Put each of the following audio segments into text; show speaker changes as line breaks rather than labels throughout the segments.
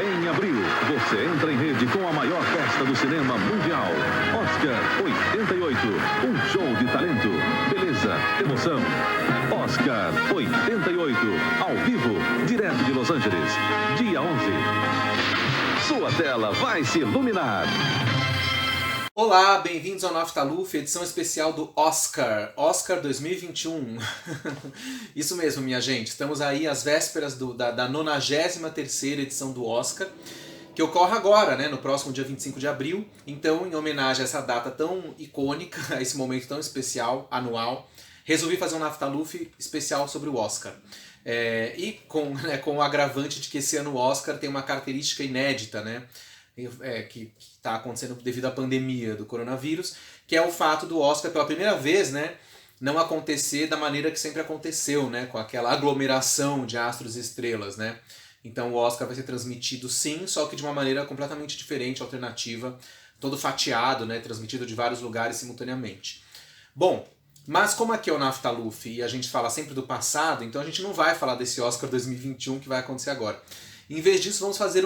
Em abril, você entra em rede com a maior festa do cinema mundial. Oscar 88. Um show de talento, beleza, emoção. Oscar 88. Ao vivo, direto de Los Angeles. Dia 11. Sua tela vai se iluminar.
Olá, bem-vindos ao Naftaluf, edição especial do Oscar 2021. Isso mesmo, minha gente, estamos aí às vésperas da 93ª edição do Oscar, que ocorre agora, né, no próximo dia 25 de abril. Então, em homenagem a essa data tão icônica, a esse momento tão especial, anual, resolvi fazer um Naftaluf especial sobre o Oscar. E com o agravante de que esse ano o Oscar tem uma característica inédita, né? Que está acontecendo devido à pandemia do coronavírus, que é o fato do Oscar, pela primeira vez, né, não acontecer da maneira que sempre aconteceu, né, com aquela aglomeração de astros e estrelas, né. Então o Oscar vai ser transmitido sim, só que de uma maneira completamente diferente, alternativa, todo fatiado, né, transmitido de vários lugares simultaneamente. Bom, mas como aqui é o Naftaluf e a gente fala sempre do passado, então a gente não vai falar desse Oscar 2021 que vai acontecer agora. Em vez disso, vamos fazer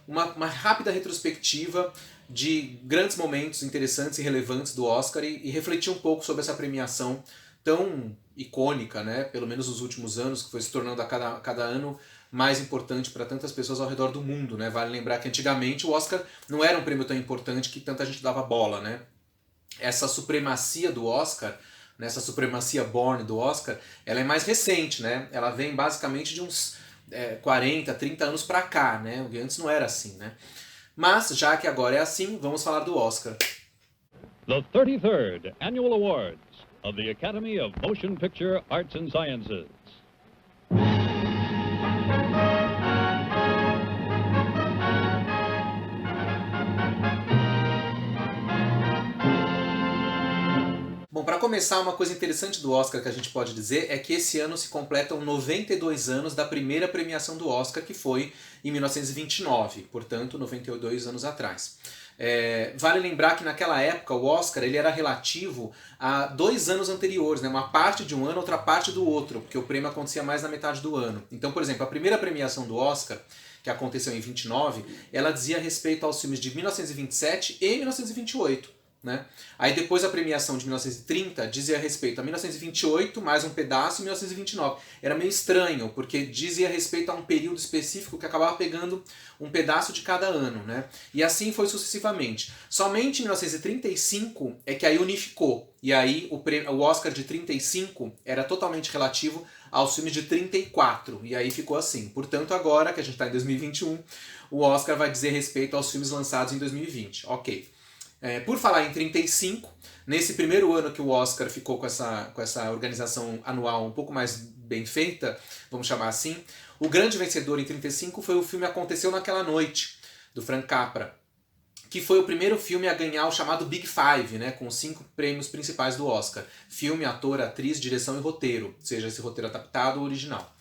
uma rápida retrospectiva de grandes momentos interessantes e relevantes do Oscar e refletir um pouco sobre essa premiação tão icônica, né, pelo menos nos últimos anos, que foi se tornando a cada ano mais importante para tantas pessoas ao redor do mundo, né? Vale lembrar que antigamente o Oscar não era um prêmio tão importante que tanta gente dava bola, né? Essa supremacia do Oscar, essa supremacia born do Oscar, ela é mais recente, né? Ela vem basicamente de uns 40, 30 anos pra cá, né? O que antes não era assim, né? Mas, já que agora é assim, vamos falar do Oscar.
The 33rd Annual Awards of the Academy of Motion Picture Arts and Sciences.
Bom, para começar, uma coisa interessante do Oscar que a gente pode dizer é que esse ano se completam 92 anos da primeira premiação do Oscar, que foi em 1929, portanto, 92 anos atrás. Vale lembrar que naquela época o Oscar ele era relativo a 2 anos anteriores, né? Uma parte de um ano, outra parte do outro, porque o prêmio acontecia mais na metade do ano. Então, por exemplo, a primeira premiação do Oscar, que aconteceu em 29, ela dizia respeito aos filmes de 1927 e 1928. Né? Aí depois a premiação de 1930 dizia respeito a 1928, mais um pedaço, e 1929. Era meio estranho, porque dizia respeito a um período específico que acabava pegando um pedaço de cada ano. Né? E assim foi sucessivamente. Somente em 1935 é que aí unificou. E aí o Oscar de 35 era totalmente relativo aos filmes de 34. E aí ficou assim. Portanto, agora que a gente está em 2021, o Oscar vai dizer respeito aos filmes lançados em 2020. Ok. Por falar em 35, nesse primeiro ano que o Oscar ficou com essa organização anual um pouco mais bem feita, vamos chamar assim, o grande vencedor em 35 foi o filme Aconteceu Naquela Noite, do Frank Capra, que foi o primeiro filme a ganhar o chamado Big Five, né, com os 5 prêmios principais do Oscar: filme, ator, atriz, direção e roteiro, seja esse roteiro adaptado ou original.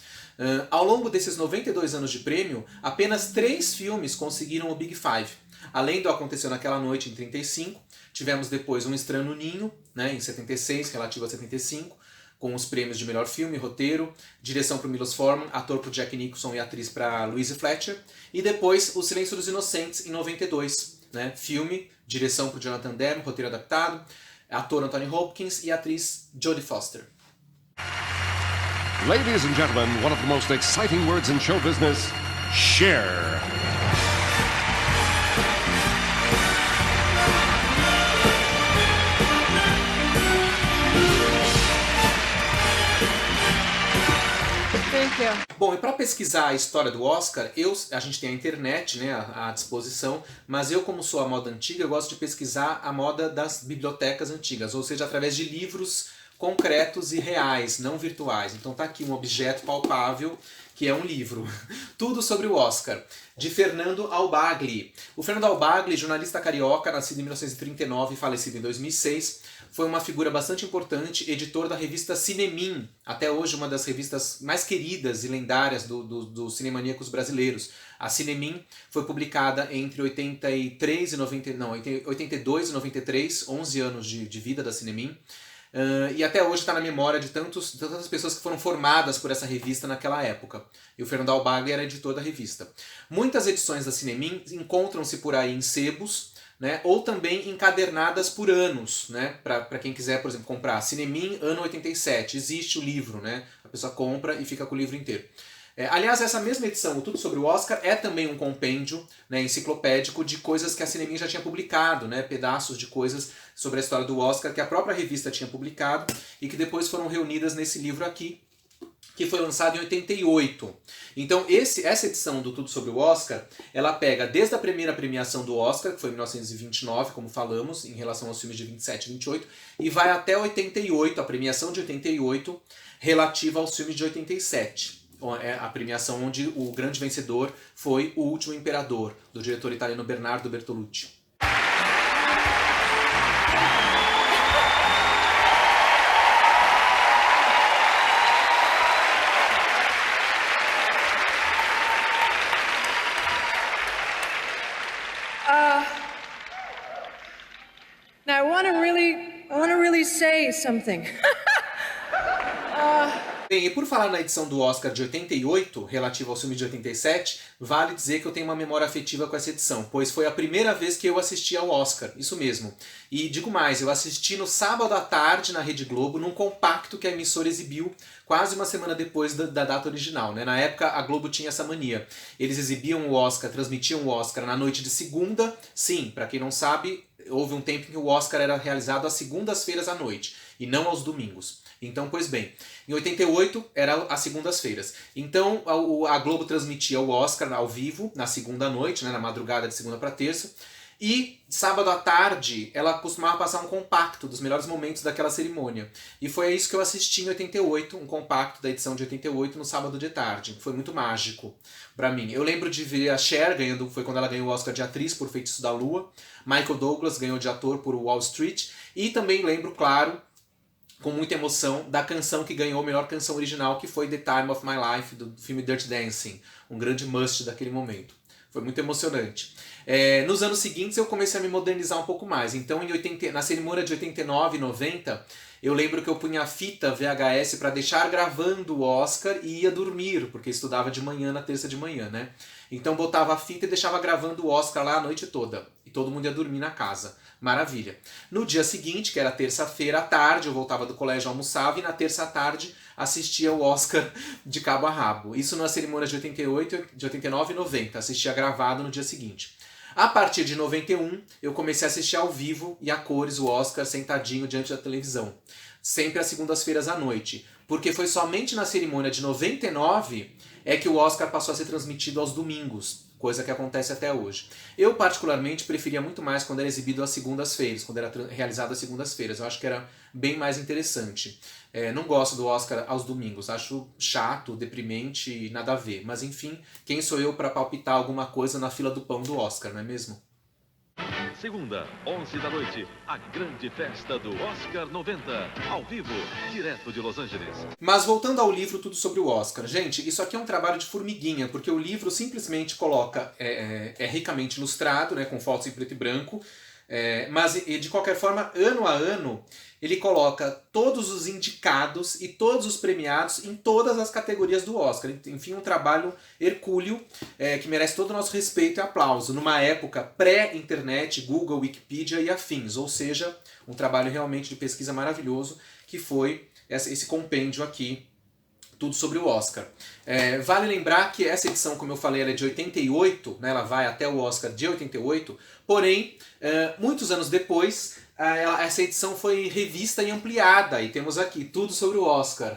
Ao longo desses 92 anos de prêmio, apenas 3 filmes conseguiram o Big Five. Além do Aconteceu Naquela Noite, em 35, tivemos depois Um Estranho no Ninho, né, em 76, relativo a 75, com os prêmios de melhor filme, roteiro, direção para o Milos Forman, ator para o Jack Nicholson e atriz para Louise Fletcher, e depois O Silêncio dos Inocentes, em 92, né, filme, direção para o Jonathan Demme, roteiro adaptado, ator Anthony Hopkins e atriz Jodie Foster.
Ladies and gentlemen, one of the most exciting words in show business, share.
Bom, e para pesquisar a história do Oscar, a gente tem a internet, né, à disposição, mas eu, como sou a moda antiga, eu gosto de pesquisar a moda das bibliotecas antigas, ou seja, através de livros concretos e reais, não virtuais. Então tá aqui um objeto palpável, que é um livro. Tudo sobre o Oscar, de Fernando Albagli. O Fernando Albagli, jornalista carioca, nascido em 1939 e falecido em 2006, foi uma figura bastante importante, editor da revista Cinemim, até hoje uma das revistas mais queridas e lendárias dos cinemaníacos brasileiros. A Cinemim foi publicada entre 82 e 93, 11 anos de vida da Cinemim. E até hoje está na memória de tantas pessoas que foram formadas por essa revista naquela época. E o Fernando Albagli era editor da revista. Muitas edições da Cinemin encontram-se por aí em sebos, né, ou também encadernadas por anos, né, para quem quiser, por exemplo, comprar Cinemin ano 87, existe o livro, né, a pessoa compra e fica com o livro inteiro. Aliás, essa mesma edição, o Tudo sobre o Oscar, é também um compêndio, né, enciclopédico de coisas que a Cinemin já tinha publicado, né, pedaços de coisas sobre a história do Oscar que a própria revista tinha publicado e que depois foram reunidas nesse livro aqui, que foi lançado em 88. Então essa edição do Tudo sobre o Oscar, ela pega desde a primeira premiação do Oscar, que foi em 1929, como falamos, em relação aos filmes de 27 e 28, e vai até 88, a premiação de 88, relativa aos filmes de 87. É a premiação onde o grande vencedor foi O Último Imperador, do diretor italiano Bernardo Bertolucci.
Now I want to really say something.
Bem, e por falar na edição do Oscar de 88, relativa ao filme de 87, vale dizer que eu tenho uma memória afetiva com essa edição, pois foi a primeira vez que eu assisti ao Oscar, isso mesmo. E digo mais, eu assisti no sábado à tarde na Rede Globo, num compacto que a emissora exibiu quase uma semana depois da data original, né? Na época a Globo tinha essa mania. Eles exibiam o Oscar, transmitiam o Oscar na noite de segunda. Sim, para quem não sabe, houve um tempo em que o Oscar era realizado às segundas-feiras à noite, e não aos domingos. Então, pois bem, em 88 era às segundas-feiras. Então a Globo transmitia o Oscar ao vivo, na segunda noite, né, na madrugada de segunda para terça, e sábado à tarde ela costumava passar um compacto dos melhores momentos daquela cerimônia. E foi isso que eu assisti em 88, um compacto da edição de 88 no sábado de tarde. Foi muito mágico para mim. Eu lembro de ver a Cher ganhando, foi quando ela ganhou o Oscar de atriz por Feitiço da Lua, Michael Douglas ganhou de ator por Wall Street, e também lembro, claro, com muita emoção, da canção que ganhou a melhor canção original, que foi The Time of My Life, do filme Dirty Dancing, um grande must daquele momento. Foi muito emocionante. Nos anos seguintes eu comecei a me modernizar um pouco mais. Então na cerimônia de 89 e 90, eu lembro que eu punha a fita VHS para deixar gravando o Oscar e ia dormir, porque estudava de manhã na terça de manhã, né? Então botava a fita e deixava gravando o Oscar lá a noite toda. E todo mundo ia dormir na casa. Maravilha. No dia seguinte, que era terça-feira à tarde, eu voltava do colégio, almoçava, e na terça à tarde assistia o Oscar de cabo a rabo. Isso nas cerimônias de 88, de 89 e 90. Assistia gravado no dia seguinte. A partir de 91, eu comecei a assistir ao vivo e a cores o Oscar sentadinho diante da televisão. Sempre às segundas-feiras à noite. Porque foi somente na cerimônia de 99 é que o Oscar passou a ser transmitido aos domingos. Coisa que acontece até hoje. Eu, particularmente, preferia muito mais quando era exibido às segundas-feiras, quando era realizado às segundas-feiras. Eu acho que era bem mais interessante. Não gosto do Oscar aos domingos, acho chato, deprimente e nada a ver. Mas enfim, quem sou eu para palpitar alguma coisa na fila do pão do Oscar, não é mesmo?
Segunda, 11 da noite, a grande festa do Oscar 90, ao vivo, direto de Los Angeles.
Mas voltando ao livro Tudo sobre o Oscar, gente, isso aqui é um trabalho de formiguinha, porque o livro simplesmente coloca, é ricamente ilustrado, né, com fotos em preto e branco, mas de qualquer forma, ano a ano, ele coloca todos os indicados e todos os premiados em todas as categorias do Oscar. Enfim, um trabalho hercúleo que merece todo o nosso respeito e aplauso, numa época pré-internet, Google, Wikipedia e afins. Ou seja, um trabalho realmente de pesquisa maravilhoso, que foi esse compêndio aqui, Tudo sobre o Oscar. Vale lembrar que essa edição, como eu falei, ela é de 88, né, ela vai até o Oscar de 88, porém, muitos anos depois, essa edição foi revista e ampliada, e temos aqui Tudo sobre o Oscar,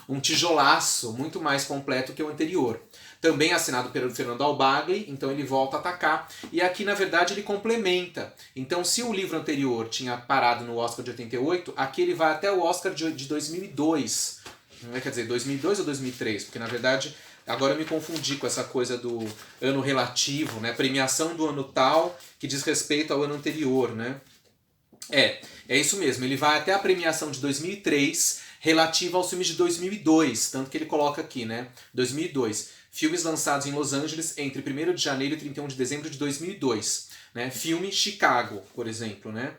um tijolaço muito mais completo que o anterior. Também assinado pelo Fernando Albagli, então ele volta a atacar, e aqui na verdade ele complementa. Então se o livro anterior tinha parado no Oscar de 88, aqui ele vai até o Oscar de 2002, quer dizer, 2002 ou 2003, porque na verdade agora eu me confundi com essa coisa do ano relativo, né? Premiação do ano tal que diz respeito ao ano anterior, né? É isso mesmo, ele vai até a premiação de 2003 relativa aos filmes de 2002, tanto que ele coloca aqui, né? 2002, filmes lançados em Los Angeles entre 1º de janeiro e 31 de dezembro de 2002, né? Filme Chicago, por exemplo, né?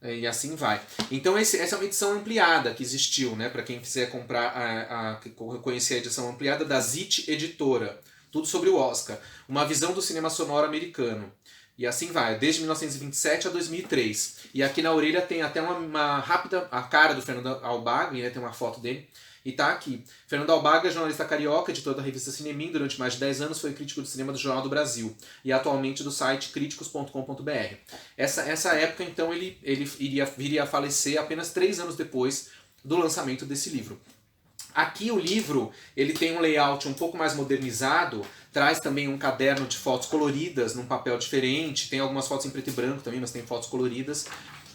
E assim vai. Então essa é uma edição ampliada que existiu, né? Para quem quiser comprar, conhecer a edição ampliada da Zit Editora. Tudo sobre o Oscar. Uma visão do cinema sonoro americano. E assim vai, desde 1927 a 2003. E aqui na orelha tem até uma rápida, a cara do Fernando Albagre, né? Tem uma foto dele. E tá aqui. Fernando Albagre é jornalista carioca, editor da revista Cinemim. Durante mais de 10 anos foi crítico de cinema do Jornal do Brasil. E atualmente do site críticos.com.br. Essa época, então, ele viria a falecer apenas 3 anos depois do lançamento desse livro. Aqui o livro ele tem um layout um pouco mais modernizado, traz também um caderno de fotos coloridas num papel diferente, tem algumas fotos em preto e branco também, mas tem fotos coloridas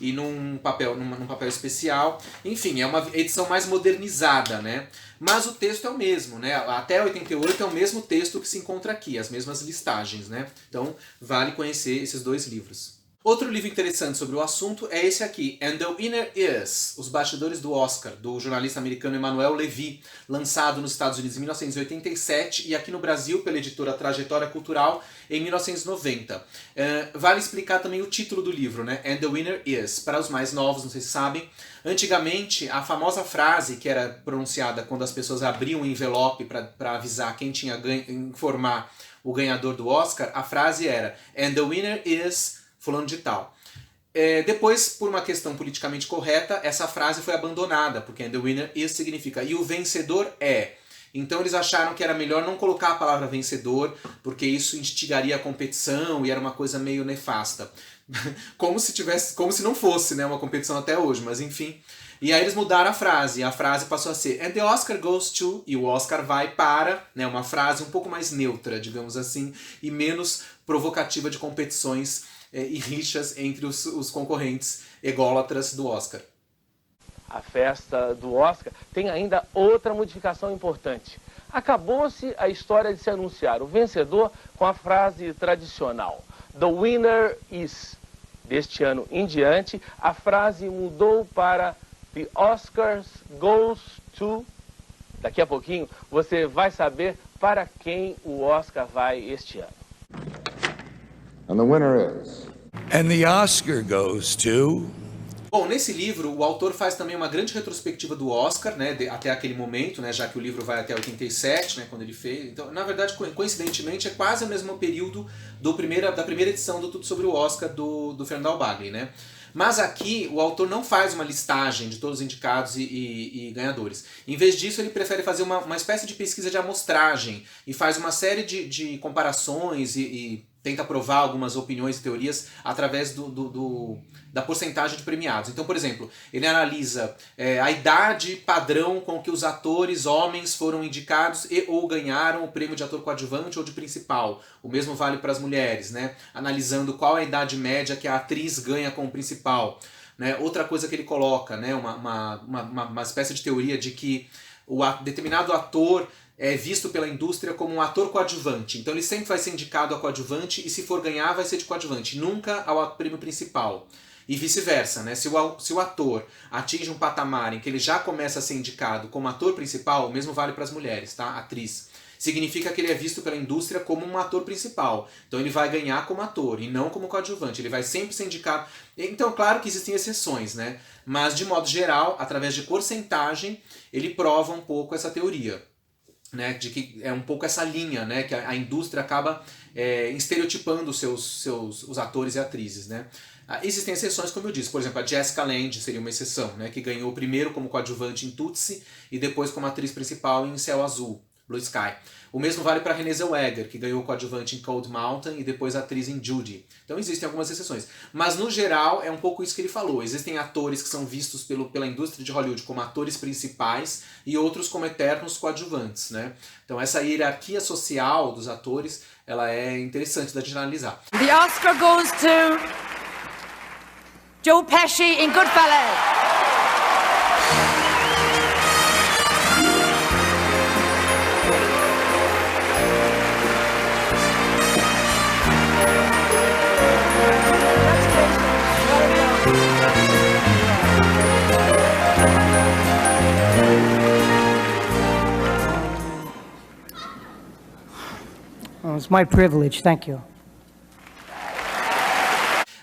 e num papel especial. Enfim, é uma edição mais modernizada, né? Mas o texto é o mesmo, né? Até 88 é o mesmo texto que se encontra aqui, as mesmas listagens, né? Então vale conhecer esses 2 livros. Outro livro interessante sobre o assunto é esse aqui, And the Winner Is, Os Bastidores do Oscar, do jornalista americano Emmanuel Levy, lançado nos Estados Unidos em 1987 e aqui no Brasil pela editora Trajetória Cultural em 1990. Vale explicar também o título do livro, né? And the Winner Is. Para os mais novos, não sei se sabem, antigamente a famosa frase que era pronunciada quando as pessoas abriam o envelope para avisar quem tinha informar o ganhador do Oscar, a frase era And the Winner Is fulano de tal. Depois, por uma questão politicamente correta, essa frase foi abandonada, porque and the winner is significa e o vencedor é. Então eles acharam que era melhor não colocar a palavra vencedor, porque isso instigaria a competição e era uma coisa meio nefasta. como se não fosse, né, uma competição até hoje, mas enfim. E aí eles mudaram a frase passou a ser And the Oscar goes to, e o Oscar vai para, né, uma frase um pouco mais neutra, digamos assim, e menos provocativa de competições e rixas entre os concorrentes ególatras do Oscar.
A festa do Oscar tem ainda outra modificação importante. Acabou-se a história de se anunciar o vencedor com a frase tradicional The winner is. Deste ano em diante, a frase mudou para The Oscars goes to. Daqui a pouquinho você vai saber para quem o Oscar vai este ano.
And the winner is.
And the Oscar goes to.
Bom, nesse livro o autor faz também uma grande retrospectiva do Oscar, né, até aquele momento, né, já que o livro vai até 87, né, quando ele fez. Então, na verdade, coincidentemente, é quase o mesmo período da primeira edição do Tudo sobre o Oscar do Fernando Albagre, né? Mas aqui o autor não faz uma listagem de todos os indicados e ganhadores. Em vez disso, ele prefere fazer uma espécie de pesquisa de amostragem e faz uma série de comparações e tenta provar algumas opiniões e teorias através da porcentagem de premiados. Então, por exemplo, ele analisa a idade padrão com que os atores homens foram indicados e ou ganharam o prêmio de ator coadjuvante ou de principal. O mesmo vale para as mulheres, né? Analisando qual é a idade média que a atriz ganha como principal. Né? Outra coisa que ele coloca, né? uma espécie de teoria de que o determinado ator é visto pela indústria como um ator coadjuvante. Então ele sempre vai ser indicado a coadjuvante e se for ganhar vai ser de coadjuvante, nunca ao prêmio principal. E vice-versa, né? Se o ator atinge um patamar em que ele já começa a ser indicado como ator principal, o mesmo vale para as mulheres, tá? Atriz. Significa que ele é visto pela indústria como um ator principal. Então ele vai ganhar como ator e não como coadjuvante. Ele vai sempre ser indicado. Então, claro que existem exceções, né? Mas, de modo geral, através de porcentagem, ele prova um pouco essa teoria. Né, de que é um pouco essa linha, né, que a indústria acaba estereotipando os atores e atrizes. Né. Existem exceções, como eu disse, por exemplo, a Jessica Lange seria uma exceção, né, que ganhou primeiro como coadjuvante em Tootsie e depois como atriz principal em Céu Azul, Blue Sky. O mesmo vale para Renée Zellweger, que ganhou coadjuvante em Cold Mountain e depois atriz em Judy. Então existem algumas exceções. Mas no geral é um pouco isso que ele falou. Existem atores que são vistos pela indústria de Hollywood como atores principais e outros como eternos coadjuvantes. Né? Então essa hierarquia social dos atores ela é interessante da gente analisar.
The Oscar goes to Joe Pesci in Goodfellas.
It's my privilege. Thank you.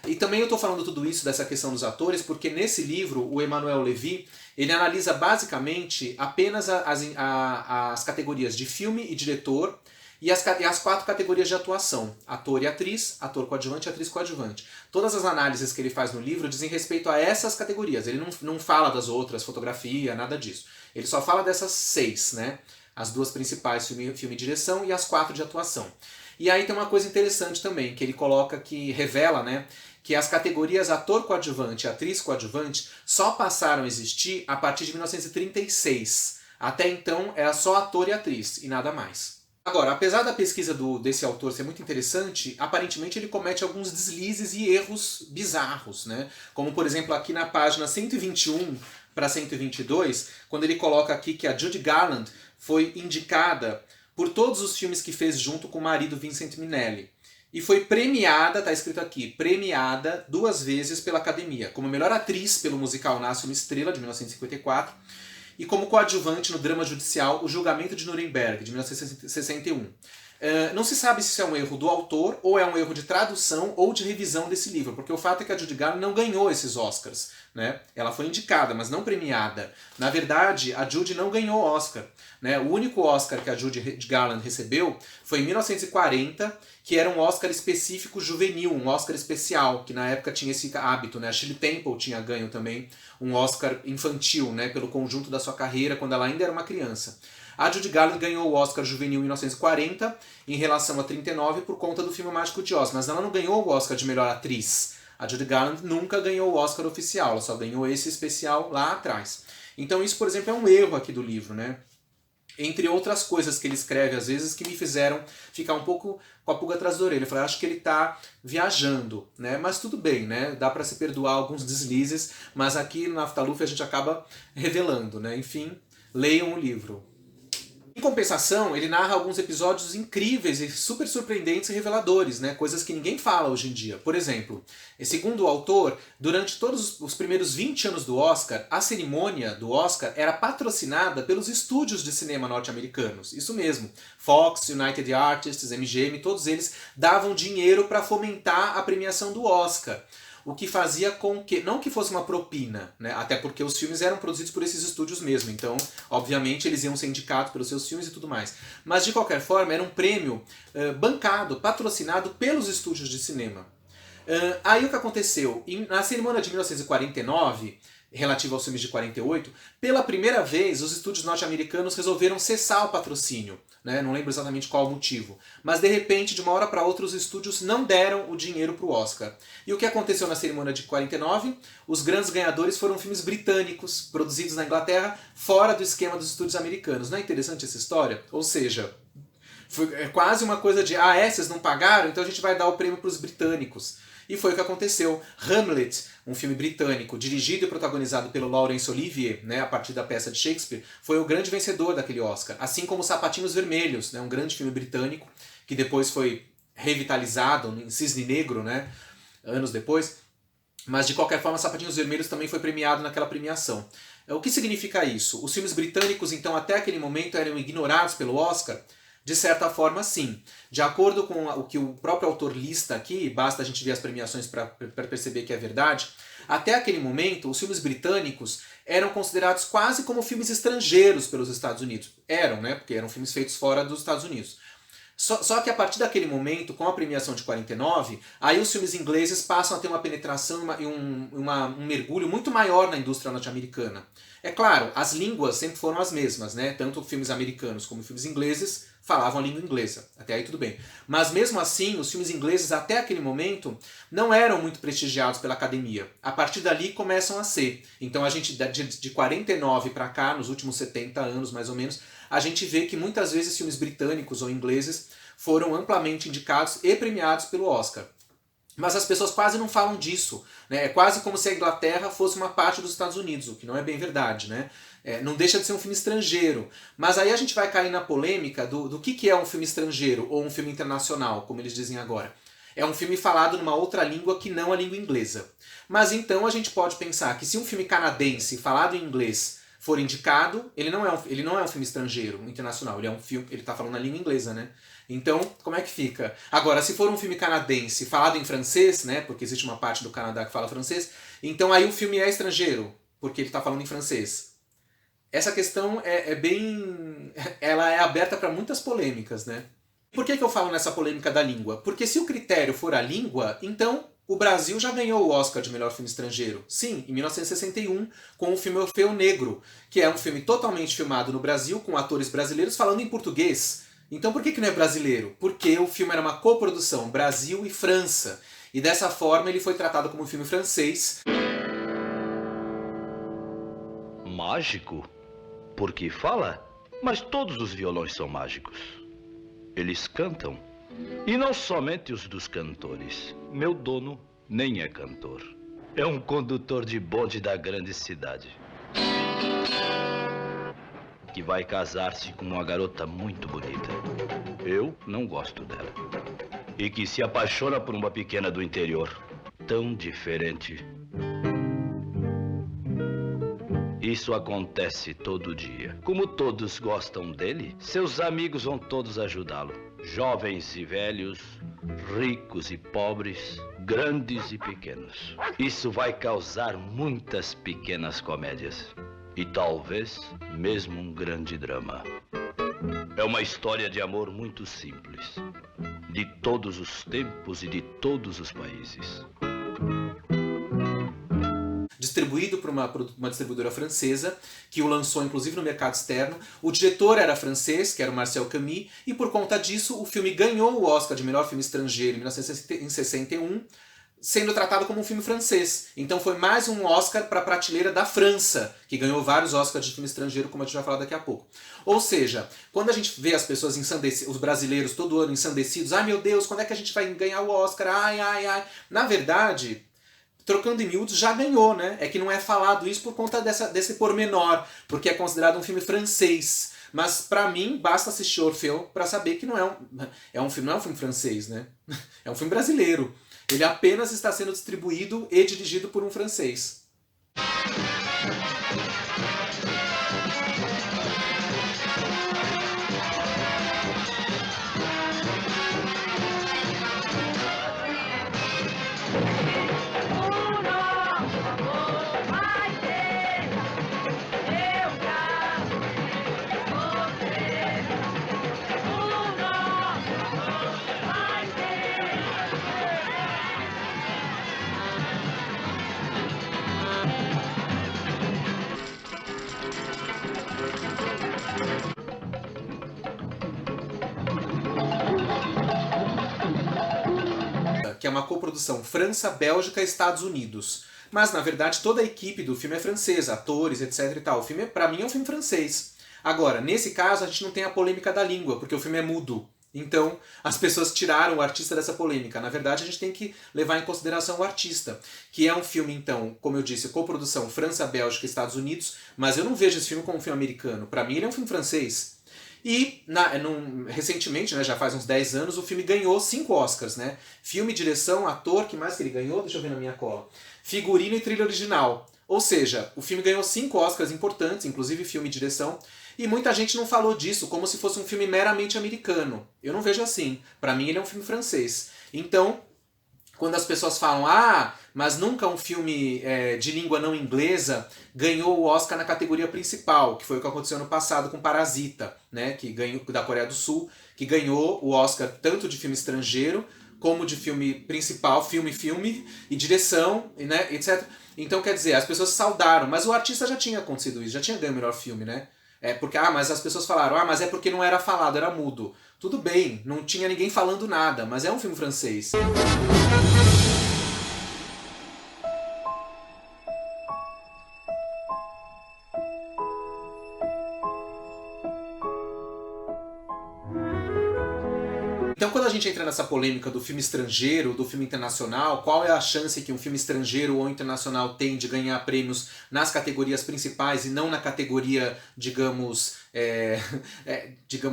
E também eu estou falando tudo isso, dessa questão dos atores, porque nesse livro, o Emmanuel Levy, ele analisa basicamente apenas as categorias de filme e diretor, e as 4 categorias de atuação: ator e atriz, ator coadjuvante e atriz coadjuvante. Todas as análises que ele faz no livro dizem respeito a essas categorias. Ele não fala das outras, fotografia, nada disso. Ele só fala dessas 6, né? As 2 principais, filme e direção, e as 4 de atuação. E aí tem uma coisa interessante também, que ele coloca, que revela, né, que as categorias ator coadjuvante e atriz coadjuvante só passaram a existir a partir de 1936. Até então era só ator e atriz, e nada mais. Agora, apesar da pesquisa desse autor ser muito interessante, aparentemente ele comete alguns deslizes e erros bizarros, né? Como, por exemplo, aqui na página 121 para 122, quando ele coloca aqui que a Judy Garland foi indicada por todos os filmes que fez junto com o marido Vincent Minnelli. E foi premiada, tá escrito aqui, premiada 2 vezes pela Academia, como melhor atriz pelo musical Nasce uma Estrela, de 1954, e como coadjuvante no drama judicial O Julgamento de Nuremberg, de 1961. Não se sabe se isso é um erro do autor, ou é um erro de tradução ou de revisão desse livro, porque o fato é que a Judy Garland não ganhou esses Oscars, né? Ela foi indicada, mas não premiada. Na verdade, a Judy não ganhou Oscar, né? O único Oscar que a Judy Garland recebeu foi em 1940, que era um Oscar específico juvenil, um Oscar especial, que na época tinha esse hábito, né? A Shirley Temple tinha ganho também um Oscar infantil, né? Pelo conjunto da sua carreira, quando ela ainda era uma criança. A Judy Garland ganhou o Oscar juvenil em 1940, em relação a 39, por conta do filme Mágico de Oz, mas ela não ganhou o Oscar de melhor atriz. A Judy Garland nunca ganhou o Oscar oficial, ela só ganhou esse especial lá atrás. Então isso, por exemplo, é um erro aqui do livro, né? Entre outras coisas que ele escreve às vezes que me fizeram ficar um pouco com a pulga atrás da orelha. Eu falei, acho que ele está viajando, né? Mas tudo bem, né? Dá para se perdoar alguns deslizes, mas aqui no Naftaluf a gente acaba revelando, né? Enfim, leiam o livro. Em compensação, ele narra alguns episódios incríveis e super surpreendentes e reveladores, né? Coisas que ninguém fala hoje em dia. Por exemplo, segundo o autor, durante todos os primeiros 20 anos do Oscar, a cerimônia do Oscar era patrocinada pelos estúdios de cinema norte-americanos. Isso mesmo. Fox, United Artists, MGM, todos eles davam dinheiro para fomentar a premiação do Oscar. O que fazia com que, não que fosse uma propina, né? Até porque os filmes eram produzidos por esses estúdios mesmo, então, obviamente, eles iam ser indicados pelos seus filmes e tudo mais. Mas, de qualquer forma, era um prêmio bancado, patrocinado pelos estúdios de cinema. Aí o que aconteceu? Na cerimônia de 1949, relativa aos filmes de 48, pela primeira vez os estúdios norte-americanos resolveram cessar o patrocínio, né? Não lembro exatamente qual o motivo, mas de repente, de uma hora para outra, os estúdios não deram o dinheiro para o Oscar. E o que aconteceu na cerimônia de 49? Os grandes ganhadores foram filmes britânicos, produzidos na Inglaterra, fora do esquema dos estúdios americanos. Não é interessante essa história? Ou seja, foi quase uma coisa de, vocês não pagaram, então a gente vai dar o prêmio para os britânicos. E foi o que aconteceu. Hamlet, um filme britânico, dirigido e protagonizado pelo Laurence Olivier, né, a partir da peça de Shakespeare, foi o grande vencedor daquele Oscar. Assim como Sapatinhos Vermelhos, né, um grande filme britânico, que depois foi revitalizado em Cisne Negro, né, anos depois. Mas de qualquer forma, Sapatinhos Vermelhos também foi premiado naquela premiação. O que significa isso? Os filmes britânicos, então, até aquele momento eram ignorados pelo Oscar? De certa forma, sim. De acordo com o que o próprio autor lista aqui, basta a gente ver as premiações para perceber que é verdade, até aquele momento, os filmes britânicos eram considerados quase como filmes estrangeiros pelos Estados Unidos. Eram, né? Porque eram filmes feitos fora dos Estados Unidos. Só que a partir daquele momento, com a premiação de 49, aí os filmes ingleses passam a ter uma penetração e um mergulho muito maior na indústria norte-americana. É claro, as línguas sempre foram as mesmas, né? Tanto filmes americanos como filmes ingleses falavam a língua inglesa. Até aí tudo bem. Mas mesmo assim, os filmes ingleses até aquele momento não eram muito prestigiados pela academia. A partir dali começam a ser. Então a gente, de 49 para cá, nos últimos 70 anos mais ou menos, a gente vê que muitas vezes filmes britânicos ou ingleses foram amplamente indicados e premiados pelo Oscar. Mas as pessoas quase não falam disso, né? É quase como se a Inglaterra fosse uma parte dos Estados Unidos, o que não é bem verdade, né? Não deixa de ser um filme estrangeiro. Mas aí a gente vai cair na polêmica do que é um filme estrangeiro ou um filme internacional, como eles dizem agora. É um filme falado numa outra língua que não a língua inglesa. Mas então a gente pode pensar que se um filme canadense falado em inglês for indicado, ele não é um filme estrangeiro, internacional, ele é um filme, ele está falando na língua inglesa, né? Então, como é que fica? Agora, se for um filme canadense falado em francês, né, porque existe uma parte do Canadá que fala francês, então aí o filme é estrangeiro, porque ele está falando em francês. Essa questão ela é aberta para muitas polêmicas, né? Por que eu falo nessa polêmica da língua? Porque se o critério for a língua, então o Brasil já ganhou o Oscar de melhor filme estrangeiro. Sim, em 1961, com o filme Orfeu Negro, que é um filme totalmente filmado no Brasil, com atores brasileiros falando em português. Então por que não é brasileiro? Porque o filme era uma coprodução Brasil e França. E dessa forma ele foi tratado como um filme francês.
Mágico? Porque fala? Mas todos os violões são mágicos. Eles cantam. E não somente os dos cantores. Meu dono nem é cantor. É um condutor de bonde da grande cidade. Que vai casar-se com uma garota muito bonita. Eu não gosto dela. E que se apaixona por uma pequena do interior. Tão diferente. Isso acontece todo dia. Como todos gostam dele, seus amigos vão todos ajudá-lo. Jovens e velhos, ricos e pobres, grandes e pequenos. Isso vai causar muitas pequenas comédias. E talvez mesmo um grande drama. É uma história de amor muito simples. De todos os tempos e de todos os países.
Distribuído por uma distribuidora francesa, que o lançou inclusive no mercado externo. O diretor era francês, que era o Marcel Camus, e por conta disso o filme ganhou o Oscar de melhor filme estrangeiro em 1961, sendo tratado como um filme francês. Então foi mais um Oscar para a prateleira da França, que ganhou vários Oscars de filme estrangeiro, como a gente vai falar daqui a pouco. Ou seja, quando a gente vê as pessoas ensandecidas, os brasileiros todo ano ensandecidos, ai meu Deus, quando é que a gente vai ganhar o Oscar? Ai, ai, ai. Na verdade, trocando em miúdos, já ganhou, né? É que não é falado isso por conta desse pormenor, porque é considerado um filme francês. Mas pra mim, basta assistir Orfeu para saber que não é um filme francês, né? É um filme brasileiro. Ele apenas está sendo distribuído e dirigido por um francês. Que é uma coprodução França, Bélgica e Estados Unidos. Mas, na verdade, toda a equipe do filme é francesa, atores, etc e tal. O filme, pra mim, é um filme francês. Agora, nesse caso, a gente não tem a polêmica da língua, porque o filme é mudo. Então, as pessoas tiraram o artista dessa polêmica. Na verdade, a gente tem que levar em consideração o artista, que é um filme, então, como eu disse, coprodução França, Bélgica e Estados Unidos, mas eu não vejo esse filme como um filme americano. Pra mim, ele é um filme francês. E recentemente, né, já faz uns 10 anos, o filme ganhou 5 Oscars, né? Filme, direção, ator, que mais que ele ganhou? Deixa eu ver na minha cola. Figurino e trilha original. Ou seja, o filme ganhou 5 Oscars importantes, inclusive filme e direção, e muita gente não falou disso como se fosse um filme meramente americano. Eu não vejo assim. Pra mim ele é um filme francês. Então, quando as pessoas falam, mas nunca um filme de língua não inglesa ganhou o Oscar na categoria principal, que foi o que aconteceu no passado com Parasita, né, que ganhou, da Coreia do Sul, que ganhou o Oscar tanto de filme estrangeiro, como de filme principal, filme e direção, né, etc. Então, quer dizer, as pessoas saudaram, mas o artista já tinha acontecido isso, já tinha ganho o melhor filme, né? Porque, mas as pessoas falaram, mas é porque não era falado, era mudo. Tudo bem, não tinha ninguém falando nada, mas é um filme francês. Então, quando a gente entra nessa polêmica do filme estrangeiro, do filme internacional, qual é a chance que um filme estrangeiro ou internacional tem de ganhar prêmios nas categorias principais e não na categoria, digamos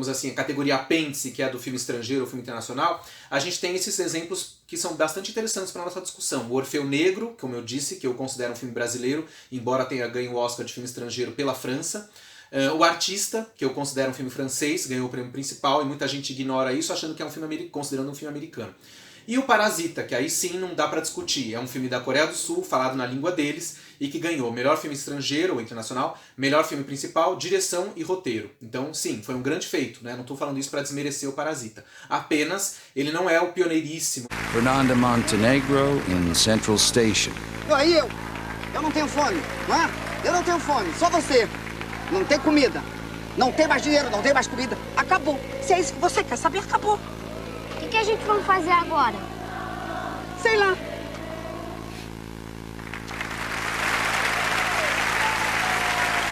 assim, a categoria apêndice, que é a do filme estrangeiro ou filme internacional, a gente tem esses exemplos que são bastante interessantes para a nossa discussão. O Orfeu Negro, como eu disse, que eu considero um filme brasileiro, embora tenha ganho o Oscar de filme estrangeiro pela França. O Artista, que eu considero um filme francês, ganhou o prêmio principal e muita gente ignora isso achando que é um filme considerando um filme americano. E o Parasita, que aí sim não dá pra discutir, é um filme da Coreia do Sul, falado na língua deles, e que ganhou melhor filme estrangeiro ou internacional, melhor filme principal, direção e roteiro. Então sim, foi um grande feito, né? Não tô falando isso pra desmerecer o Parasita. Apenas, ele não é o pioneiríssimo.
Fernando Montenegro in Central Station.
Aí eu não tenho fome, não é? Eu não tenho fome, só você. Não tem comida, não tem mais dinheiro, não tem mais comida. Acabou. Se é isso que você quer saber, acabou.
O que a gente vai fazer agora?
Sei lá.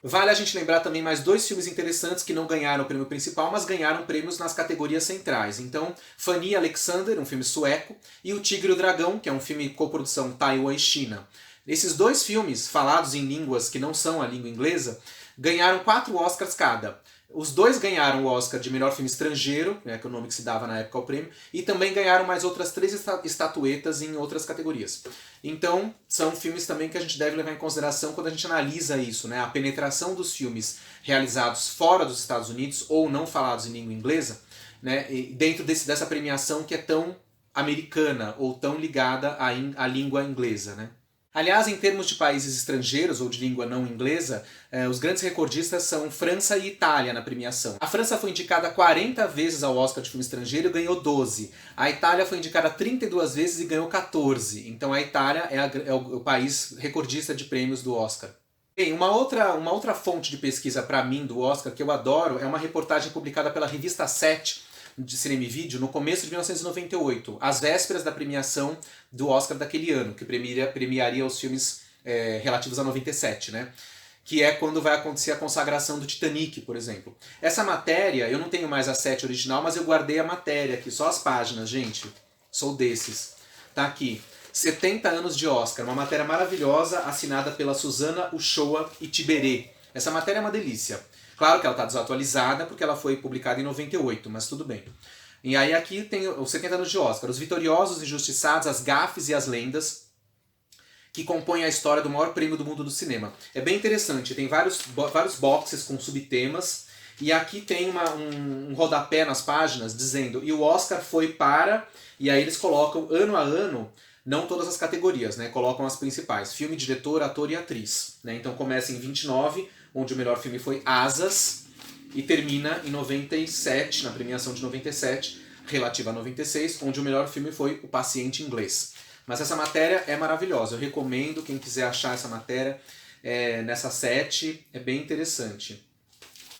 Vale a gente lembrar também mais dois filmes interessantes que não ganharam o prêmio principal, mas ganharam prêmios nas categorias centrais. Então, Fanny Alexander, um filme sueco, e O Tigre e o Dragão, que é um filme coprodução Taiwan e China. Esses dois filmes, falados em línguas que não são a língua inglesa, ganharam 4 Oscars cada. Os dois ganharam o Oscar de melhor filme estrangeiro, né, que é o nome que se dava na época ao prêmio, e também ganharam mais outras 3 estatuetas em outras categorias. Então, são filmes também que a gente deve levar em consideração quando a gente analisa isso, né, a penetração dos filmes realizados fora dos Estados Unidos ou não falados em língua inglesa, né, dentro dessa premiação que é tão americana ou tão ligada à língua inglesa, né. Aliás, em termos de países estrangeiros ou de língua não inglesa, os grandes recordistas são França e Itália na premiação. A França foi indicada 40 vezes ao Oscar de filme estrangeiro e ganhou 12. A Itália foi indicada 32 vezes e ganhou 14. Então a Itália é o país recordista de prêmios do Oscar. Bem, uma outra fonte de pesquisa para mim do Oscar que eu adoro é uma reportagem publicada pela revista 7, de cinema e vídeo, no começo de 1998, às vésperas da premiação do Oscar daquele ano, que premiaria os filmes relativos a 97, né? Que é quando vai acontecer a consagração do Titanic, por exemplo. Essa matéria, eu não tenho mais a 7 original, mas eu guardei a matéria aqui, só as páginas, gente. Sou desses. Tá aqui. 70 anos de Oscar, uma matéria maravilhosa, assinada pela Susana Uchoa e Tiberê. Essa matéria é uma delícia. Claro que ela está desatualizada porque ela foi publicada em 98, mas tudo bem. E aí aqui tem os 70 anos de Oscar, os vitoriosos, injustiçados, as gafes e as lendas que compõem a história do maior prêmio do mundo do cinema. É bem interessante, tem vários boxes com subtemas e aqui tem um rodapé nas páginas dizendo e o Oscar foi para... E aí eles colocam ano a ano, não todas as categorias, né? Colocam as principais, filme, diretor, ator e atriz. Né? Então começa em 29, onde o melhor filme foi Asas, e termina em 97, na premiação de 97, relativa a 96, onde o melhor filme foi O Paciente Inglês. Mas essa matéria é maravilhosa, eu recomendo, quem quiser achar essa matéria nessa 7, é bem interessante.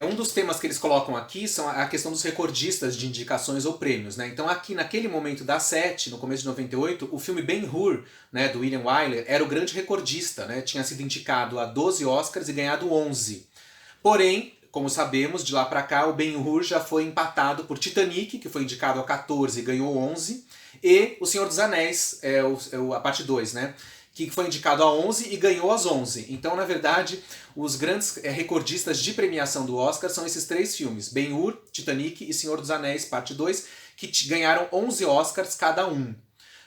Um dos temas que eles colocam aqui são a questão dos recordistas de indicações ou prêmios, né? Então aqui naquele momento da 7, no começo de 98, o filme Ben-Hur, né, do William Wyler, era o grande recordista, né? Tinha sido indicado a 12 Oscars e ganhado 11. Porém, como sabemos, de lá pra cá, o Ben-Hur já foi empatado por Titanic, que foi indicado a 14 e ganhou 11, e O Senhor dos Anéis, a parte 2, né? Que foi indicado a 11 e ganhou as 11. Então, na verdade, os grandes recordistas de premiação do Oscar são esses 3 filmes, Ben-Hur, Titanic e Senhor dos Anéis, parte 2, que ganharam 11 Oscars cada um.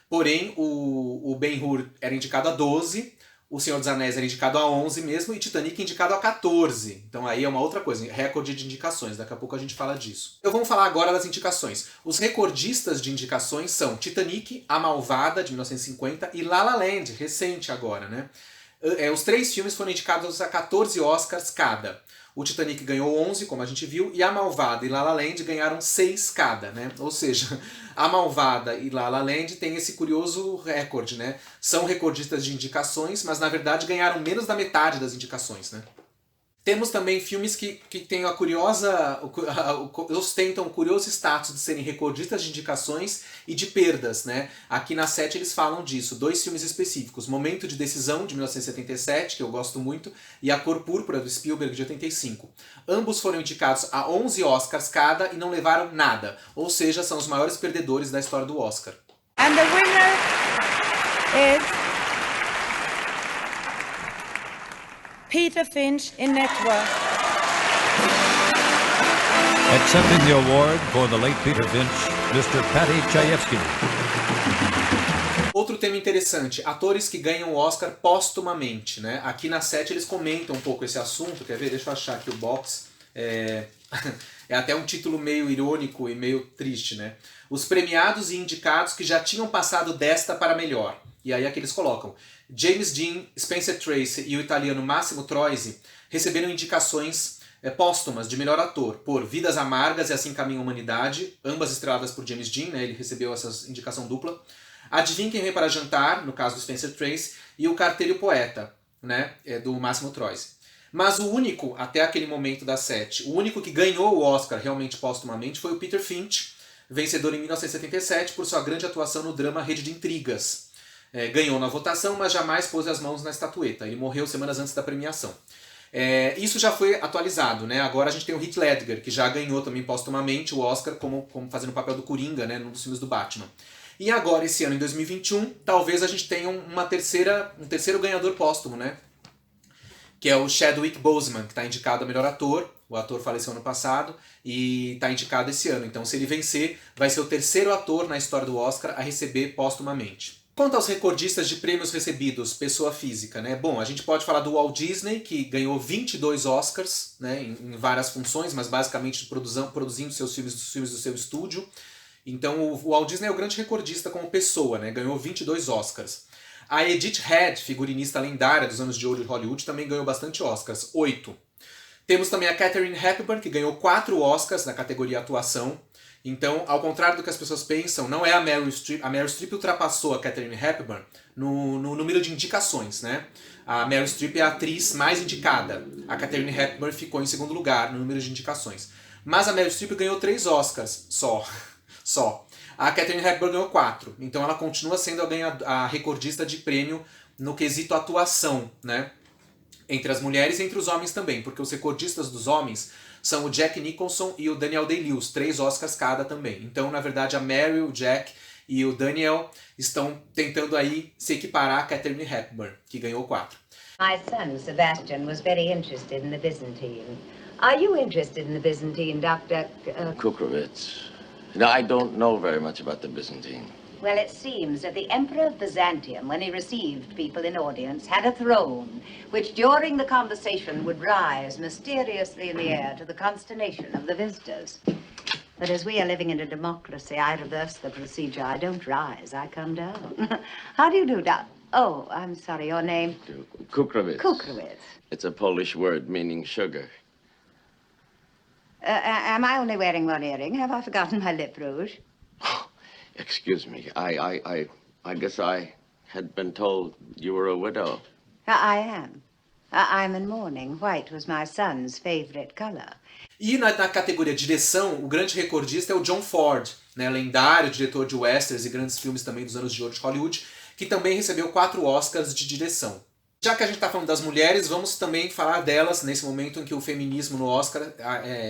Porém, o Ben-Hur era indicado a 12, o Senhor dos Anéis era indicado a 11 mesmo, e Titanic indicado a 14. Então aí é uma outra coisa, recorde de indicações, daqui a pouco a gente fala disso. Então vamos falar agora das indicações. Os recordistas de indicações são Titanic, A Malvada, de 1950, e La La Land, recente agora, né? Os 3 filmes foram indicados a 14 Oscars cada. O Titanic ganhou 11, como a gente viu, e A Malvada e La La Land ganharam 6 cada, né? Ou seja, A Malvada e La La Land têm esse curioso recorde, né? São recordistas de indicações, mas na verdade ganharam menos da metade das indicações, né? Temos também filmes que têm ostentam o curioso status de serem recordistas de indicações e de perdas, né? Aqui na 7 eles falam disso, 2 filmes específicos, Momento de Decisão, de 1977, que eu gosto muito, e A Cor Púrpura, do Spielberg, de 85. Ambos foram indicados a 11 Oscars cada e não levaram nada, ou seja, são os maiores perdedores da história do Oscar.
And the winner is Peter Finch in Network.
Accepting the award for the late Peter Finch, Mr. Paddy Chayefsky.
Outro tema interessante, atores que ganham o Oscar póstumamente, né? Aqui na 7 eles comentam um pouco esse assunto, quer ver? Deixa eu achar aqui o box. É até um título meio irônico e meio triste, né? Os premiados e indicados que já tinham passado desta para melhor. E aí aqui eles colocam: James Dean, Spencer Tracy e o italiano Massimo Troisi receberam indicações póstumas de melhor ator por Vidas Amargas e Assim Caminha a Humanidade, ambas estreladas por James Dean, né? Ele recebeu essa indicação dupla. Adivinha Quem Vem para Jantar, no caso do Spencer Tracy, e O Carteiro e o Poeta, né? Do Massimo Troisi. Mas o único, até aquele momento da 7, o único que ganhou o Oscar realmente póstumamente foi o Peter Finch, vencedor em 1977 por sua grande atuação no drama Rede de Intrigas. Ganhou na votação, mas jamais pôs as mãos na estatueta. Ele morreu semanas antes da premiação. Isso já foi atualizado, né? Agora a gente tem o Heath Ledger, que já ganhou também póstumamente o Oscar como fazendo o papel do Coringa, né? Num dos filmes do Batman. E agora, esse ano, em 2021, talvez a gente tenha um terceiro ganhador póstumo, né? Que é o Chadwick Boseman, que está indicado a melhor ator. O ator faleceu ano passado e está indicado esse ano. Então, se ele vencer, vai ser o terceiro ator na história do Oscar a receber póstumamente. Quanto aos recordistas de prêmios recebidos, pessoa física, né? Bom, a gente pode falar do Walt Disney, que ganhou 22 Oscars, né? Em várias funções, mas basicamente produzindo seus filmes, dos filmes do seu estúdio. Então, o Walt Disney é o grande recordista como pessoa, né? Ganhou 22 Oscars. A Edith Head, figurinista lendária dos anos de ouro de Hollywood, também ganhou bastante Oscars, 8. Temos também a Katharine Hepburn, que ganhou 4 Oscars na categoria atuação. Então, ao contrário do que as pessoas pensam, não é a Meryl Streep. A Meryl Streep ultrapassou a Katharine Hepburn no número de indicações, né? A Meryl Streep é a atriz mais indicada. A Katharine Hepburn ficou em segundo lugar no número de indicações. Mas a Meryl Streep ganhou 3 Oscars só. A Katharine Hepburn ganhou 4. Então ela continua sendo a recordista de prêmio no quesito atuação, né? Entre as mulheres e entre os homens também, porque os recordistas dos homens são o Jack Nicholson e o Daniel Day-Lewis, 3 Oscars cada também. Então, na verdade, a Meryl, o Jack e o Daniel estão tentando aí se equiparar a Katharine Hepburn, que ganhou 4.
My son, Sebastian, was very interested in the Byzantine. Are you interested in the Byzantine, Dr.
Kukrovitz? No, I don't know very much about the Byzantine.
Well, it seems that the Emperor of Byzantium, when he received people in audience, had a throne, which during the conversation would rise mysteriously in the air to the consternation of the visitors. But as we are living in a democracy, I reverse the procedure. I don't rise, I come down. How do you do, Doc? Oh, I'm sorry, your name?
Kukrovitz.
Kukrovitz.
It's a Polish word meaning sugar.
Am I only wearing one earring? Have I forgotten my lip rouge?
Excuse me. I guess I had been told you were a widow.
I am. I'm in mourning. White was my son's favorite color.
E na categoria direção, o grande recordista é o John Ford, né, lendário diretor de westerns e grandes filmes também dos anos de ouro de Hollywood, que também recebeu 4 Oscars de direção. Já que a gente está falando das mulheres, vamos também falar delas nesse momento em que o feminismo no Oscar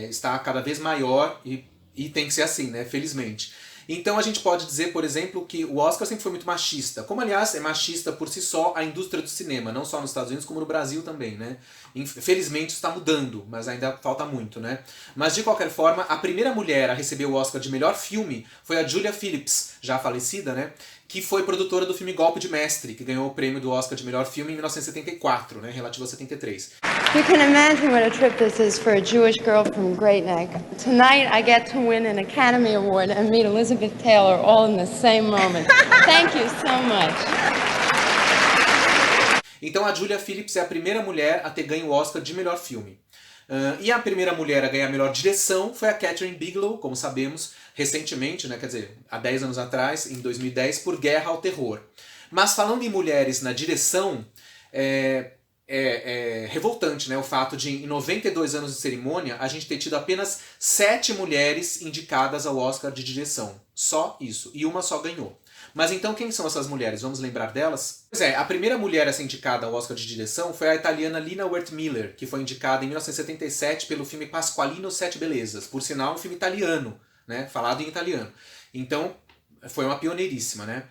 está cada vez maior e tem que ser assim, né? Felizmente. Então a gente pode dizer, por exemplo, que o Oscar sempre foi muito machista, como aliás é machista por si só a indústria do cinema, não só nos Estados Unidos como no Brasil também, né? Felizmente isso está mudando, mas ainda falta muito, né? Mas de qualquer forma, a primeira mulher a receber o Oscar de melhor filme foi a Julia Phillips, já falecida, né? Que foi produtora do filme Golpe de Mestre, que ganhou o prêmio do Oscar de melhor filme em 1974, né? Relativo a 73.
You can imagine what a trip this is for a Jewish girl from Great Neck. Tonight I get to win an Academy Award and meet Elizabeth Taylor all in the same moment. Thank you so much.
Então a Julia Phillips é a primeira mulher a ter ganho o Oscar de melhor filme. E a primeira mulher a ganhar a melhor direção foi a Kathryn Bigelow, como sabemos, recentemente, né, quer dizer, há 10 anos atrás, em 2010, por Guerra ao Terror. Mas falando em mulheres na direção, é revoltante, né, o fato de, em 92 anos de cerimônia, a gente ter tido apenas 7 mulheres indicadas ao Oscar de direção. Só isso. E uma só ganhou. Mas então quem são essas mulheres? Vamos lembrar delas? Pois é, a primeira mulher a ser indicada ao Oscar de direção foi a italiana Lina Wertmüller, que foi indicada em 1977 pelo filme Pasqualino Sete Belezas. Por sinal, um filme italiano, né, falado em italiano. Então, foi uma pioneiríssima, né?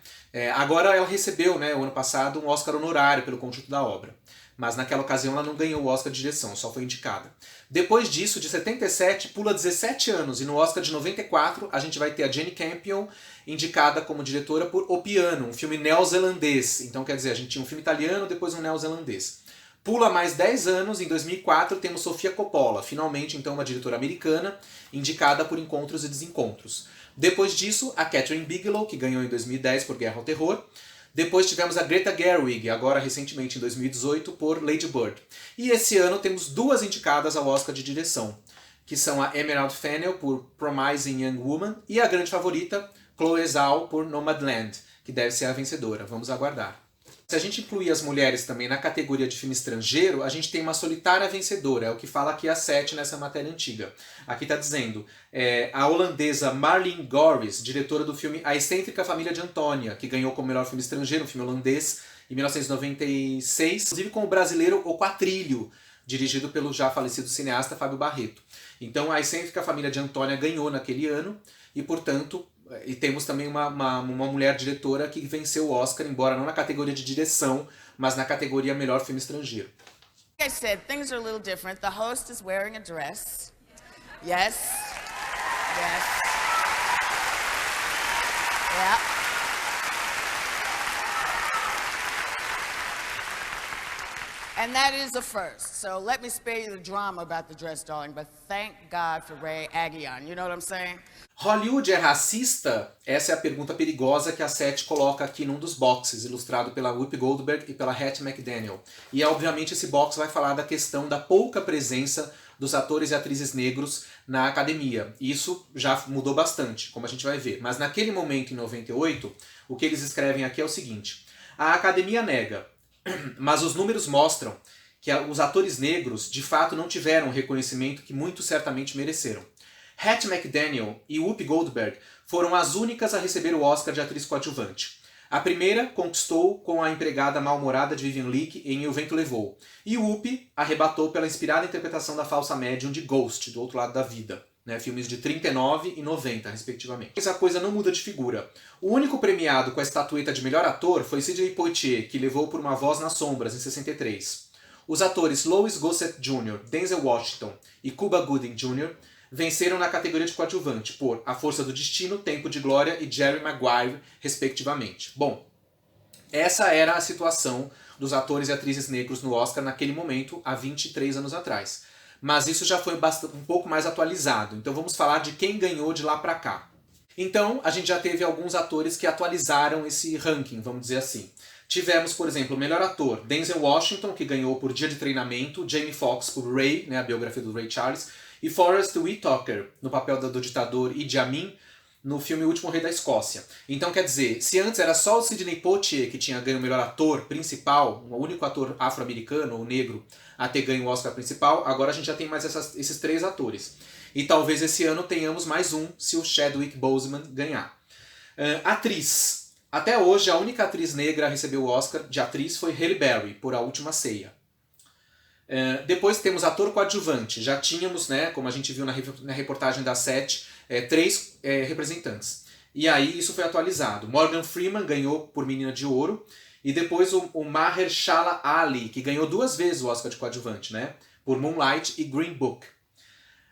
Agora ela recebeu, né, o ano passado, um Oscar honorário pelo conjunto da obra. Mas naquela ocasião ela não ganhou o Oscar de direção, só foi indicada. Depois disso, de 77, pula 17 anos, e no Oscar de 94 a gente vai ter a Jane Campion indicada como diretora por O Piano, um filme neozelandês. Então quer dizer, a gente tinha um filme italiano, depois um neozelandês. Pula mais 10 anos, em 2004 temos Sofia Coppola, finalmente então uma diretora americana, indicada por Encontros e Desencontros. Depois disso, a Catherine Bigelow, que ganhou em 2010 por Guerra ao Terror. Depois tivemos a Greta Gerwig, agora recentemente em 2018, por Lady Bird. E esse ano temos 2 indicadas ao Oscar de direção, que são a Emerald Fennell por Promising Young Woman e a grande favorita, Chloe Zhao por Nomadland, que deve ser a vencedora. Vamos aguardar. Se a gente incluir as mulheres também na categoria de filme estrangeiro, a gente tem uma solitária vencedora, é o que fala aqui a 7 nessa matéria antiga. Aqui está dizendo, a holandesa Marlene Gorris, diretora do filme A Excêntrica Família de Antônia, que ganhou como melhor filme estrangeiro, um filme holandês, em 1996, inclusive com o brasileiro O Quatrilho, dirigido pelo já falecido cineasta Fábio Barreto. Então a Excêntrica Família de Antônia ganhou naquele ano, e portanto... E temos também uma mulher diretora que venceu o Oscar, embora não na categoria de direção, mas na categoria melhor filme estrangeiro.
Like I said, things are a little different. The host is wearing a dress. Yes. Yes. Yeah. And that is a first. So let me spare you the drama about the dress, darling, but thank God for Ray Aguian. You know what I'm saying?
Hollywood é racista? Essa é a pergunta perigosa que a 7 coloca aqui num dos boxes, ilustrado pela Whoopi Goldberg e pela Hattie McDaniel. E obviamente esse box vai falar da questão da pouca presença dos atores e atrizes negros na academia. Isso já mudou bastante, como a gente vai ver. Mas naquele momento, em 98, o que eles escrevem aqui é o seguinte: a academia nega, mas os números mostram que os atores negros de fato não tiveram o reconhecimento que muito certamente mereceram. Hattie McDaniel e Whoopi Goldberg foram as únicas a receber o Oscar de atriz coadjuvante. A primeira conquistou com a empregada mal-humorada de Vivien Leigh em O Vento Levou, e Whoopi arrebatou pela inspirada interpretação da falsa médium de Ghost, do Outro Lado da Vida, né, filmes de 39 e 90, respectivamente. Essa coisa não muda de figura. O único premiado com a estatueta de melhor ator foi Sidney Poitier, que levou por Uma Voz nas Sombras, em 63. Os atores Louis Gossett Jr., Denzel Washington e Cuba Gooding Jr. venceram na categoria de coadjuvante por A Força do Destino, Tempo de Glória e Jerry Maguire, respectivamente. Bom, essa era a situação dos atores e atrizes negros no Oscar naquele momento, há 23 anos atrás. Mas isso já foi um pouco mais atualizado, então vamos falar de quem ganhou de lá pra cá. Então, a gente já teve alguns atores que atualizaram esse ranking, vamos dizer assim. Tivemos, por exemplo, o melhor ator, Denzel Washington, que ganhou por Dia de Treinamento, Jamie Foxx por Ray, né, a biografia do Ray Charles, e Forrest Whitaker, no papel do ditador Idi Amin, no filme O Último Rei da Escócia. Então, quer dizer, se antes era só o Sidney Poitier que tinha ganho o melhor ator principal, o único ator afro-americano ou negro a ter ganho o Oscar principal, agora a gente já tem mais esses 3 atores. E talvez esse ano tenhamos mais um, se o Chadwick Boseman ganhar. Atriz. Até hoje, a única atriz negra a receber o Oscar de atriz foi Halle Berry, por A Última Ceia. Depois temos ator coadjuvante. Já tínhamos, né, como a gente viu na reportagem da 7, 3 representantes. E aí isso foi atualizado. Morgan Freeman ganhou por Menina de Ouro. E depois o Mahershala Ali, que ganhou 2 vezes o Oscar de coadjuvante, né, por Moonlight e Green Book.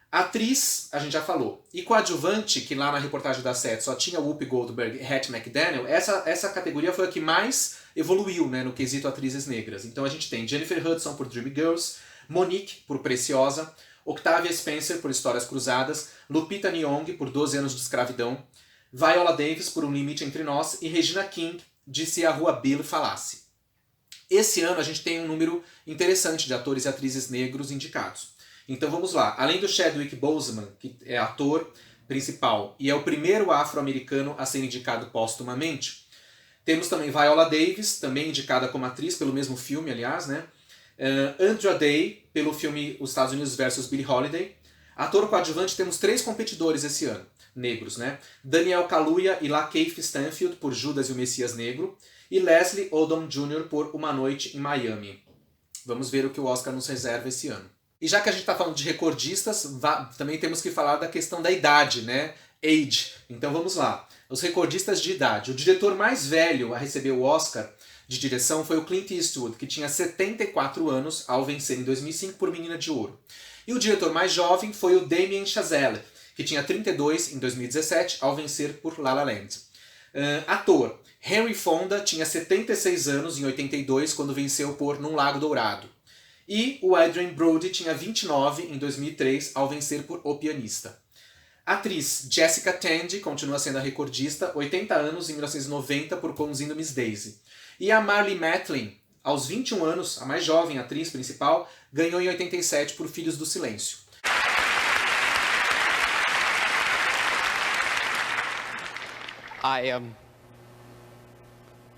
Atriz, a gente já falou. E coadjuvante, que lá na reportagem da 7 só tinha Whoopi Goldberg e Hattie McDaniel, essa categoria foi a que mais evoluiu, né, no quesito atrizes negras. Então a gente tem Jennifer Hudson por Dreamgirls, Monique por Preciosa, Octavia Spencer por Histórias Cruzadas, Lupita Nyong'o por 12 Anos de Escravidão, Viola Davis por Um Limite Entre Nós e Regina King de Se a Rua Bill Falasse. Esse ano a gente tem um número interessante de atores e atrizes negros indicados. Então vamos lá. Além do Chadwick Boseman, que é ator principal e é o primeiro afro-americano a ser indicado póstumamente, temos também Viola Davis, também indicada como atriz pelo mesmo filme, aliás, né? Andra Day, pelo filme Os Estados Unidos vs. Billie Holiday. Ator coadjuvante, temos 3 competidores esse ano, negros, né? Daniel Kaluuya e Lakeith Stanfield por Judas e o Messias Negro. E Leslie Odom Jr. por Uma Noite em Miami. Vamos ver o que o Oscar nos reserva esse ano. E já que a gente está falando de recordistas, também temos que falar da questão da idade, né? Age. Então vamos lá. Os recordistas de idade. O diretor mais velho a receber o Oscar de direção foi o Clint Eastwood, que tinha 74 anos ao vencer em 2005 por Menina de Ouro. E o diretor mais jovem foi o Damien Chazelle, que tinha 32 em 2017 ao vencer por La La Land. Ator. Henry Fonda tinha 76 anos em 82 quando venceu por Num Lago Dourado. E o Adrien Brody tinha 29 em 2003 ao vencer por O Pianista. A atriz Jessica Tandy continua sendo a recordista, 80 anos em 1990 por Conduzindo Miss Daisy. E a Marlee Matlin, aos 21 anos, a mais jovem atriz principal, ganhou em 87 por Filhos do Silêncio.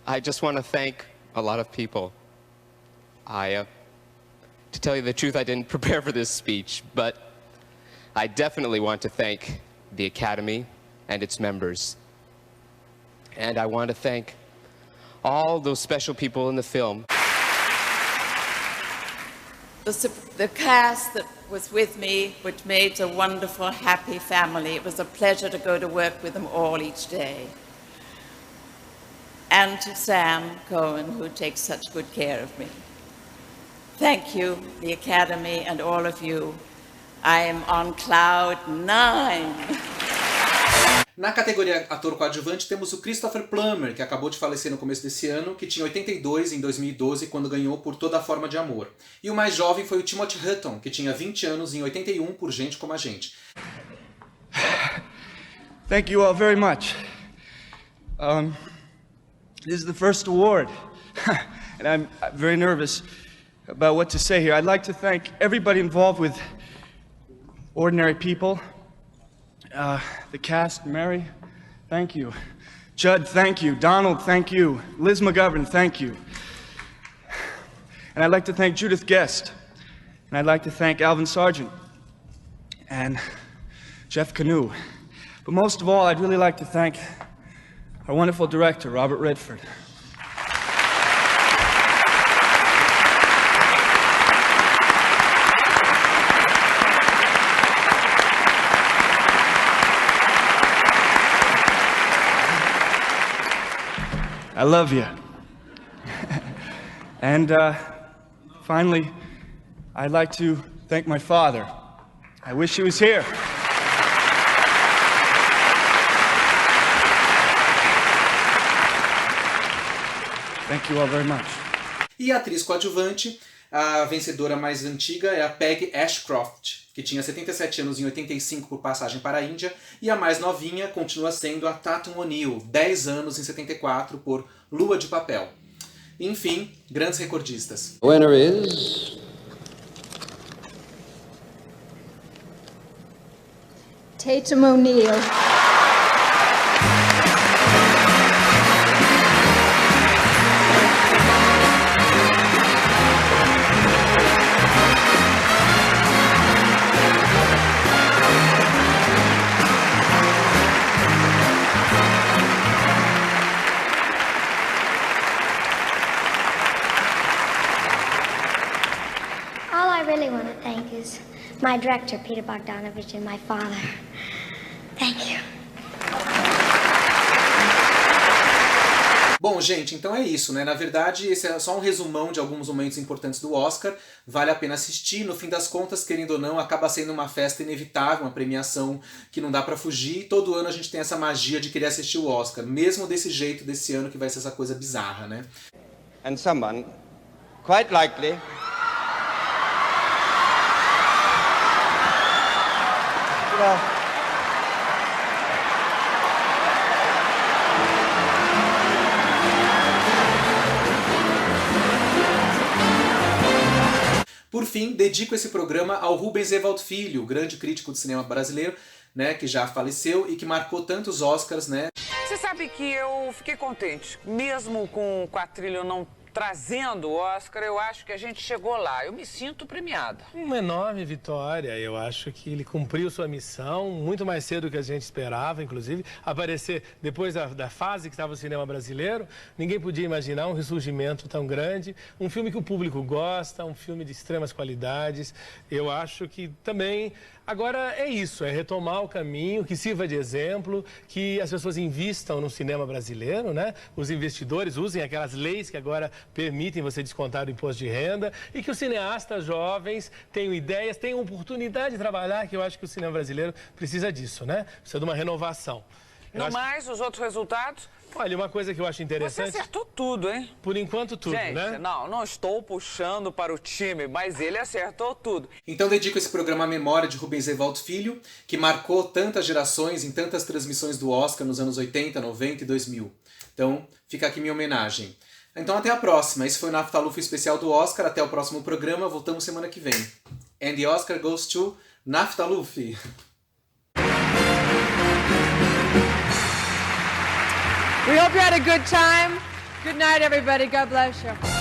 I just want to thank a lot of people. To tell you the truth, I didn't prepare for this speech, but I definitely want to thank the Academy and its members. And I want to thank all those special people in the film.
The cast that was with me, which made a wonderful, happy family. It was a pleasure to go to work with them all each day. And to Sam Cohen, who takes such good care of me. Thank you, the Academy, and all of you. I am on cloud 9.
Na categoria ator coadjuvante temos o Christopher Plummer, que acabou de falecer no começo desse ano, que tinha 82 em 2012 quando ganhou por Toda a Forma de Amor. E o mais jovem foi o Timothy Hutton, que tinha 20 anos em 81 por Gente Como a Gente.
Thank you all very much. This is the first award, and I'm very nervous about what to say here. I'd like to thank everybody involved with Ordinary People. The cast, Mary, thank you. Judd, thank you. Donald, thank you. Liz McGovern, thank you. And I'd like to thank Judith Guest. And I'd like to thank Alvin Sargent and Jeff Canoe. But most of all, I'd really like to thank our wonderful director, Robert Redford. I love you. And finally, I'd like to thank my father. I wish he was here. Thank you all very much.
E a atriz coadjuvante, a vencedora mais antiga é a Peggy Ashcroft, que tinha 77 anos em 85 por Passagem para a Índia, e a mais novinha continua sendo a Tatum O'Neal, 10 anos em 74 por Lua de Papel. Enfim, grandes recordistas.
The winner is
Tatum O'Neal. My director, Peter Bogdanovich, and my father. Thank you.
Bom, gente, então é isso, né? Na verdade, esse é só um resumão de alguns momentos importantes do Oscar. Vale a pena assistir. No fim das contas, querendo ou não, acaba sendo uma festa inevitável, uma premiação que não dá pra fugir. Todo ano a gente tem essa magia de querer assistir o Oscar, mesmo desse jeito, desse ano que vai ser essa coisa bizarra, né?
And someone, quite likely,
Por fim, dedico esse programa ao Rubens Evald Filho, grande crítico de cinema brasileiro, né, que já faleceu e que marcou tantos Oscars, né?
Você sabe que eu fiquei contente, mesmo com a trilha não
trazendo o Oscar, eu acho que a gente chegou lá. Eu me sinto premiada.
Uma enorme vitória. Eu acho que ele cumpriu sua missão muito mais cedo do que a gente esperava, inclusive. Aparecer depois da fase que estava o cinema brasileiro, ninguém podia imaginar um ressurgimento tão grande. Um filme que o público gosta, um filme de extremas qualidades. Eu acho que também... Agora é isso, é retomar o caminho, que sirva de exemplo, que as pessoas invistam no cinema brasileiro, né? Os investidores usem aquelas leis que agora permitem você descontar o imposto de renda e que os cineastas jovens tenham ideias, tenham oportunidade de trabalhar, que eu acho que o cinema brasileiro precisa disso, né? Precisa de uma renovação.
No mais, os outros resultados?
Olha, uma coisa que eu acho interessante...
Você acertou tudo, hein?
Por enquanto tudo,
gente,
né?
Não estou puxando para o time, mas ele acertou tudo.
Então dedico esse programa à memória de Rubens Evaldo Filho, que marcou tantas gerações em tantas transmissões do Oscar nos anos 80, 90 e 2000. Então, fica aqui minha homenagem. Então até a próxima. Esse foi o Naftalufo especial do Oscar. Até o próximo programa. Voltamos semana que vem. And the Oscar goes to Naftalufo.
We hope you had a good time. Good night, everybody. God bless you.